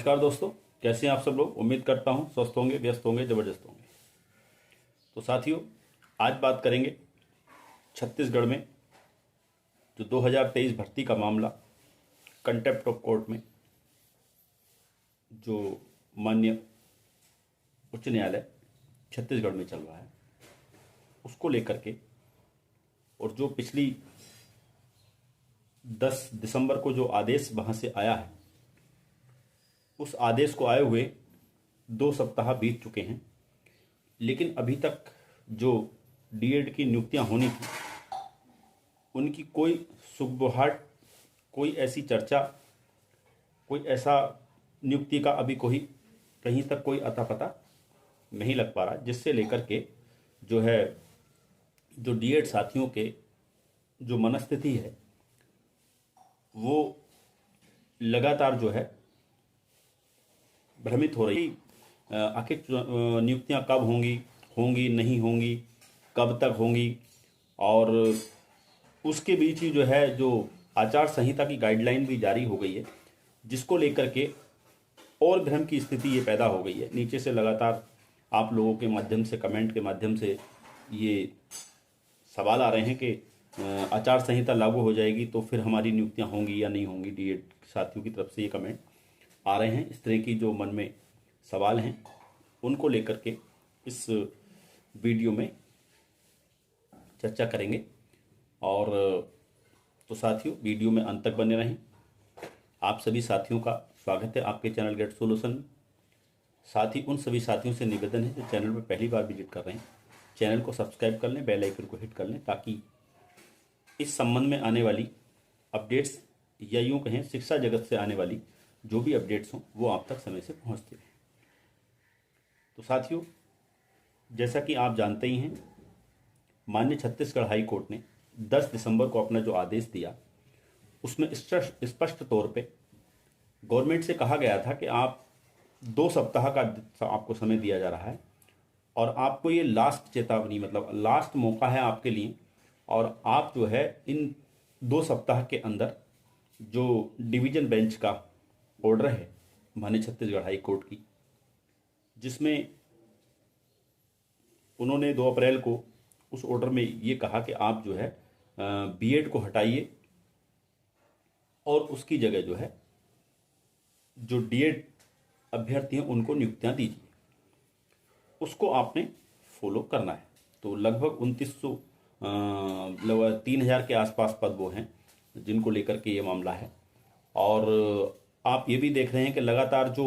नमस्कार दोस्तों, कैसे हैं आप सब लोग। उम्मीद करता हूं स्वस्थ होंगे, व्यस्त होंगे, ज़बरदस्त होंगे। तो साथियों, आज बात करेंगे छत्तीसगढ़ में जो 2023 भर्ती का मामला कंटेम्प्ट ऑफ कोर्ट में जो माननीय उच्च न्यायालय छत्तीसगढ़ में चल रहा है उसको लेकर के, और जो पिछली 10 दिसंबर को जो आदेश वहाँ से आया है, उस आदेश को आए हुए 2 सप्ताह बीत चुके हैं, लेकिन अभी तक जो डीएड की नियुक्तियां होनी थी उनकी कोई सुगबुहाट, कोई ऐसी चर्चा, कोई ऐसा नियुक्ति का अभी कोई कहीं तक कोई अता पता नहीं लग पा रहा, जिससे लेकर के जो है जो डीएड साथियों के जो मनस्थिति है वो लगातार जो है भ्रमित हो रही। आखिर नियुक्तियां कब होंगी, नहीं होंगी, कब तक होंगी, और उसके बीच ही जो है जो आचार संहिता की गाइडलाइन भी जारी हो गई है, जिसको लेकर के और भ्रम की स्थिति ये पैदा हो गई है। नीचे से लगातार आप लोगों के माध्यम से, कमेंट के माध्यम से ये सवाल आ रहे हैं कि आचार संहिता लागू हो जाएगी तो फिर हमारी नियुक्तियां होंगी या नहीं होंगी। डीएड साथियों की तरफ से ये कमेंट आ रहे हैं। इस तरह की जो मन में सवाल हैं उनको लेकर के इस वीडियो में चर्चा करेंगे। और तो साथियों, वीडियो में अंत तक बने रहें। आप सभी साथियों का स्वागत है आपके चैनल गेट सॉल्यूशन में। साथ ही उन सभी साथियों से निवेदन है जो चैनल पर पहली बार विजिट कर रहे हैं, चैनल को सब्सक्राइब कर लें, बेल आइकन को हिट कर लें, ताकि इस संबंध में आने वाली अपडेट्स, या यूँ कहें शिक्षा जगत से आने वाली जो भी अपडेट्स हों वो आप तक समय से पहुंचते रहें। तो साथियों, जैसा कि आप जानते ही हैं, माननीय छत्तीसगढ़ हाई कोर्ट ने 10 दिसंबर को अपना जो आदेश दिया उसमें स्पष्ट तौर पे गवर्नमेंट से कहा गया था कि आप 2 सप्ताह का आपको समय दिया जा रहा है और आपको ये लास्ट चेतावनी, मतलब लास्ट मौका है आपके लिए, और आप जो है इन 2 सप्ताह के अंदर जो डिवीजन बेंच का ऑर्डर है माननीय छत्तीसगढ़ हाई कोर्ट की, जिसमें उन्होंने 2 अप्रैल को उस ऑर्डर में ये कहा कि आप जो है बीएड को हटाइए और उसकी जगह जो है जो डीएड अभ्यर्थी हैं उनको नियुक्तियां दीजिए, उसको आपने फॉलो करना है। तो लगभग 2900 लगभग 3000 के आसपास पद वो हैं जिनको लेकर के ये मामला है। और आप ये भी देख रहे हैं कि लगातार जो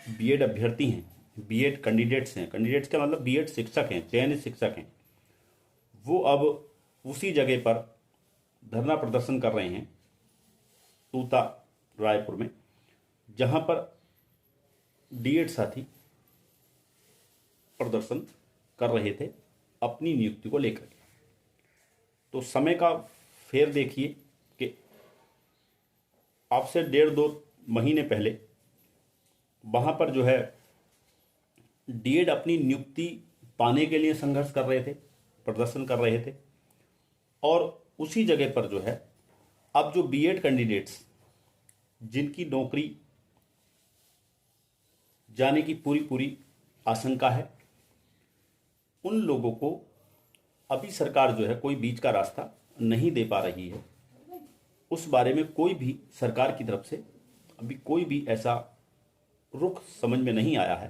बीएड अभ्यर्थी हैं, बीएड कैंडिडेट्स हैं, कैंडिडेट्स का मतलब बीएड शिक्षक हैं, चयनित शिक्षक हैं, वो अब उसी जगह पर धरना प्रदर्शन कर रहे हैं तूता रायपुर में, जहां पर डीएड साथी प्रदर्शन कर रहे थे अपनी नियुक्ति को लेकर के। तो समय का फेर देखिए कि आपसे 1.5-2 महीने पहले वहां पर जो है डीएड अपनी नियुक्ति पाने के लिए संघर्ष कर रहे थे, प्रदर्शन कर रहे थे, और उसी जगह पर जो है अब जो बीएड कैंडिडेट्स जिनकी नौकरी जाने की पूरी आशंका है, उन लोगों को अभी सरकार जो है कोई बीच का रास्ता नहीं दे पा रही है। उस बारे में कोई भी सरकार की तरफ से अभी कोई भी ऐसा रुख समझ में नहीं आया है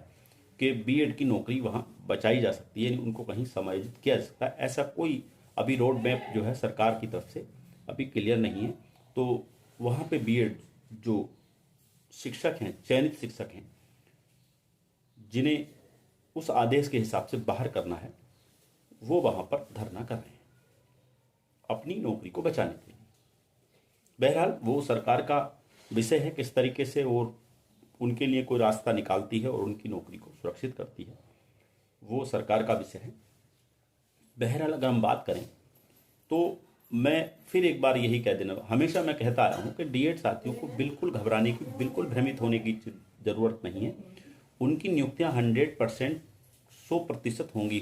कि बीएड की नौकरी वहां बचाई जा सकती है, उनको कहीं समायोजित किया जा सकता है। ऐसा कोई अभी रोड मैप जो है सरकार की तरफ से अभी क्लियर नहीं है। तो वहां पे बीएड जो शिक्षक हैं, चयनित शिक्षक हैं, जिन्हें उस आदेश के हिसाब से बाहर करना है, वो वहां पर धरना कर रहे हैं अपनी नौकरी को बचाने के लिए। बहरहाल वो सरकार का विषय है किस तरीके से और उनके लिए कोई रास्ता निकालती है और उनकी नौकरी को सुरक्षित करती है, वो सरकार का विषय है। बहरहाल अगर हम बात करें तो मैं फिर एक बार यही कह देना, हमेशा मैं कहता आया हूँ कि डीएड साथियों को बिल्कुल घबराने की, बिल्कुल भ्रमित होने की ज़रूरत नहीं है। उनकी नियुक्तियां 100%, 100% होंगी,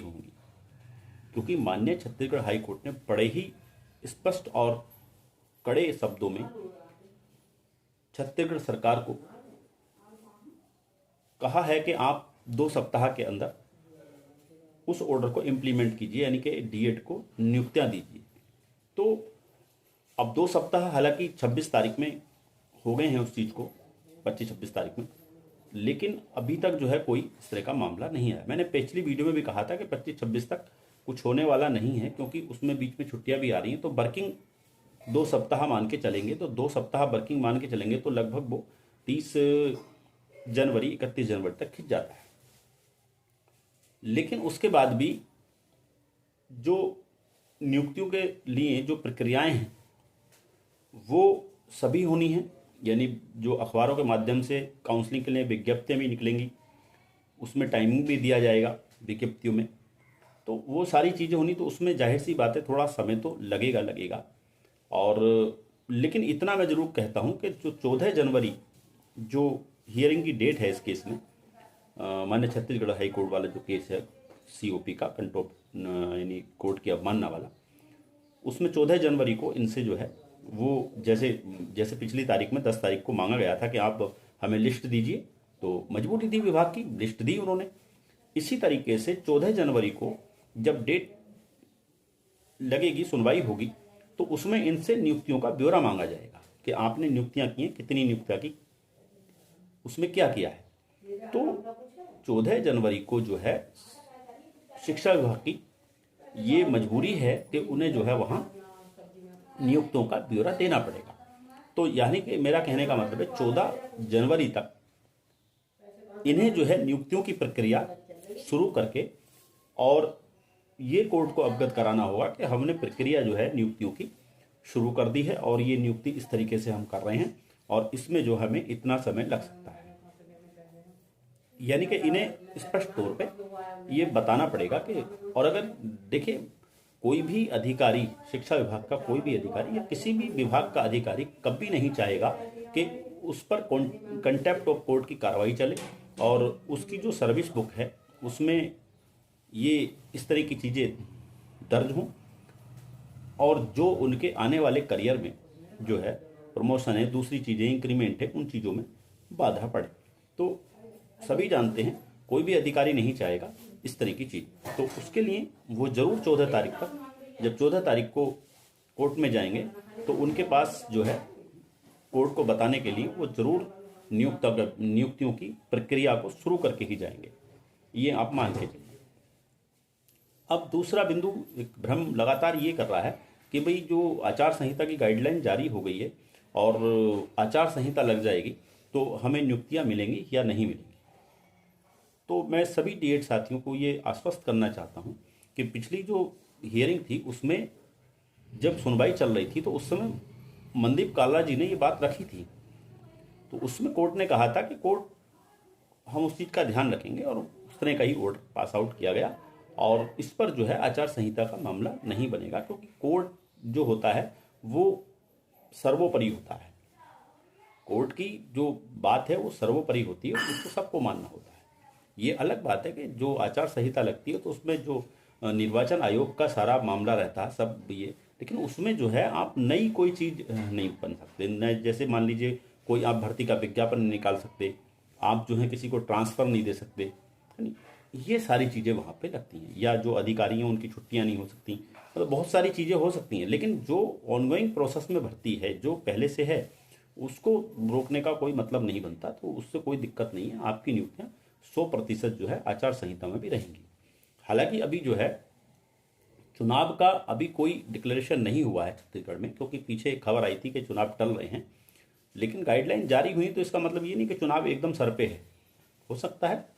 क्योंकि माननीय छत्तीसगढ़ हाई कोर्ट ने बड़े ही स्पष्ट और कड़े शब्दों में छत्तीसगढ़ सरकार को कहा है कि आप 2 सप्ताह के अंदर उस ऑर्डर को इम्प्लीमेंट कीजिए, यानी कि डीएड को नियुक्तियां दीजिए। तो अब 2 सप्ताह, हालांकि 26 तारीख में हो गए हैं उस चीज़ को, 25-26 तारीख में, लेकिन अभी तक जो है कोई इस तरह का मामला नहीं आया। मैंने पिछली वीडियो में भी कहा था कि 25-26 तक कुछ होने वाला नहीं है, क्योंकि उसमें बीच में छुट्टियां भी आ रही हैं। तो वर्किंग 2 सप्ताह मान के चलेंगे, तो 2 सप्ताह वर्किंग मान के चलेंगे तो लगभग वो 30 जनवरी 31 जनवरी तक खिंच जाता है। लेकिन उसके बाद भी जो नियुक्तियों के लिए जो प्रक्रियाएं हैं वो सभी होनी हैं, यानी जो अखबारों के माध्यम से काउंसलिंग के लिए विज्ञप्तियाँ भी निकलेंगी, उसमें टाइमिंग भी दिया जाएगा विज्ञप्तियों में, तो वो सारी चीज़ें होनी। तो उसमें जाहिर सी बात है थोड़ा समय तो लगेगा। और लेकिन इतना मैं ज़रूर कहता हूँ कि जो 14 जनवरी जो हियरिंग की डेट है इस केस में, माननीय छत्तीसगढ़ हाई कोर्ट वाला जो केस है सीओपी का, कंट्रोल यानी कोर्ट की अवमानना वाला, उसमें 14 जनवरी को इनसे जो है वो जैसे पिछली तारीख में 10 तारीख को मांगा गया था कि आप हमें लिस्ट दीजिए, तो मजबूरी थी विभाग की, लिस्ट दी उन्होंने। इसी तरीके से 14 जनवरी को जब डेट लगेगी, सुनवाई होगी, तो उसमें इनसे नियुक्तियों का ब्यौरा मांगा जाएगा कि आपने नियुक्तियां की हैं, कितनी नियुक्तियां की, उसमें क्या किया है। तो 14 जनवरी को जो है शिक्षा विभाग की ये मजबूरी है कि उन्हें जो है वहाँ नियुक्तियों का ब्यौरा देना पड़ेगा। तो यानी कि मेरा कहने का मतलब है 14 जनवरी तक इन्हें जो है नियुक्तियों की प्रक्रिया शुरू करके और ये कोर्ट को अवगत कराना होगा कि हमने प्रक्रिया जो है नियुक्तियों की शुरू कर दी है और ये नियुक्ति इस तरीके से हम कर रहे हैं और इसमें जो हमें इतना समय लग सकता है। यानी कि इन्हें स्पष्ट तौर पे ये बताना पड़ेगा कि, और अगर देखिए कोई भी अधिकारी, शिक्षा विभाग का कोई भी अधिकारी या किसी भी विभाग का अधिकारी कभी नहीं चाहेगा कि उस पर कंटेम्प्ट ऑफ कोर्ट की कार्रवाई चले और उसकी जो सर्विस बुक है उसमें ये इस तरह की चीज़ें दर्ज हों और जो उनके आने वाले करियर में जो है प्रमोशन है, दूसरी चीज़ें इंक्रीमेंट है, उन चीज़ों में बाधा पड़े। तो सभी जानते हैं कोई भी अधिकारी नहीं चाहेगा इस तरह की चीज़। तो उसके लिए वो जरूर 14 तारीख तक, जब 14 तारीख को कोर्ट में जाएंगे तो उनके पास जो है कोर्ट को बताने के लिए वो जरूर नियुक्तियों की प्रक्रिया को शुरू करके ही जाएंगे, ये आप मान के चलिए। अब दूसरा बिंदु, एक भ्रम लगातार ये कर रहा है कि भाई जो आचार संहिता की गाइडलाइन जारी हो गई है और आचार संहिता लग जाएगी तो हमें नियुक्तियां मिलेंगी या नहीं मिलेंगी। तो मैं सभी डीएड साथियों को ये आश्वस्त करना चाहता हूं कि पिछली जो हियरिंग थी उसमें जब सुनवाई चल रही थी तो उस समय मनदीप काल्रा जी ने ये बात रखी थी। तो उसमें कोर्ट ने कहा था कि कोर्ट हम उस चीज़ का ध्यान रखेंगे और उस तरह का ही ऑर्डर पास आउट किया गया और इस पर जो है आचार संहिता का मामला नहीं बनेगा, क्योंकि कोर्ट जो होता है वो सर्वोपरि होता है। कोर्ट की जो बात है वो सर्वोपरि होती है, उसको सबको मानना होता है। ये अलग बात है कि जो आचार संहिता लगती है तो उसमें जो निर्वाचन आयोग का सारा मामला रहता है सब ये, लेकिन उसमें जो है आप नई कोई चीज़ नहीं बन सकते। नए जैसे मान लीजिए कोई आप भर्ती का विज्ञापन नहीं निकाल सकते, आप जो है किसी को ट्रांसफ़र नहीं दे सकते, है नहीं, ये सारी चीज़ें वहाँ पे लगती हैं। या जो अधिकारी हैं उनकी छुट्टियाँ नहीं हो सकती, मतलब बहुत सारी चीज़ें हो सकती हैं। लेकिन जो ऑनगोइंग प्रोसेस में भर्ती है, जो पहले से है, उसको रोकने का कोई मतलब नहीं बनता। तो उससे कोई दिक्कत नहीं है, आपकी नियुक्तियाँ 100% जो है आचार संहिता में भी रहेंगी। हालांकि अभी जो है चुनाव का अभी कोई डिक्लेरेशन नहीं हुआ है छत्तीसगढ़ में, क्योंकि पीछे एक खबर आई थी कि चुनाव टल रहे हैं, लेकिन गाइडलाइन जारी हुई तो इसका मतलब ये नहीं कि चुनाव एकदम सर पे है। हो सकता है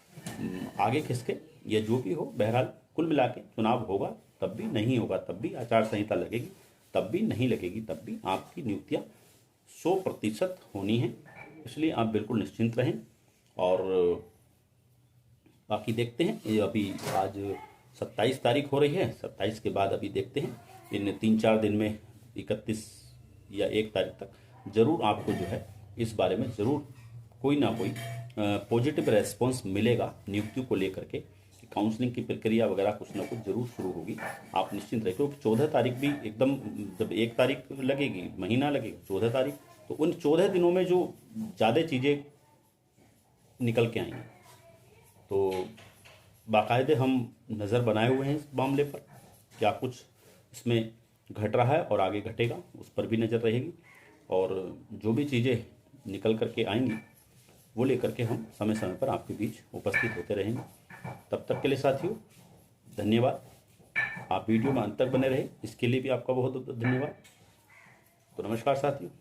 आगे खिसके या जो भी हो, बहरहाल कुल मिला के चुनाव होगा तब भी, नहीं होगा तब भी, आचार संहिता लगेगी तब भी, नहीं लगेगी तब भी, आपकी नियुक्तियाँ 100% होनी है। इसलिए आप बिल्कुल निश्चिंत रहें। और बाकी देखते हैं, ये अभी आज 27 तारीख हो रही है, 27 के बाद अभी देखते हैं इन 3-4 दिन में 31 या 1 तारीख तक जरूर आपको जो है इस बारे में ज़रूर कोई ना कोई पॉजिटिव रेस्पॉन्स मिलेगा नियुक्तियों को लेकर के। काउंसलिंग की प्रक्रिया वगैरह कुछ ना कुछ जरूर शुरू होगी, आप निश्चिंत रहिए। क्योंकि 14 तारीख भी एकदम, जब 1 तारीख लगेगी, महीना लगेगा, 14 तारीख, तो उन 14 दिनों में जो ज़्यादा चीज़ें निकल के आएंगी तो बाकायदे हम नज़र बनाए हुए हैं इस मामले पर, क्या कुछ इसमें घट रहा है और आगे घटेगा उस पर भी नज़र रहेगी, और जो भी चीज़ें निकल कर के आएंगी वो लेकर के हम समय समय पर आपके बीच उपस्थित होते रहेंगे। तब तक के लिए साथियों धन्यवाद। आप वीडियो में अंत तक बने रहे इसके लिए भी आपका बहुत बहुत धन्यवाद। तो नमस्कार साथियों।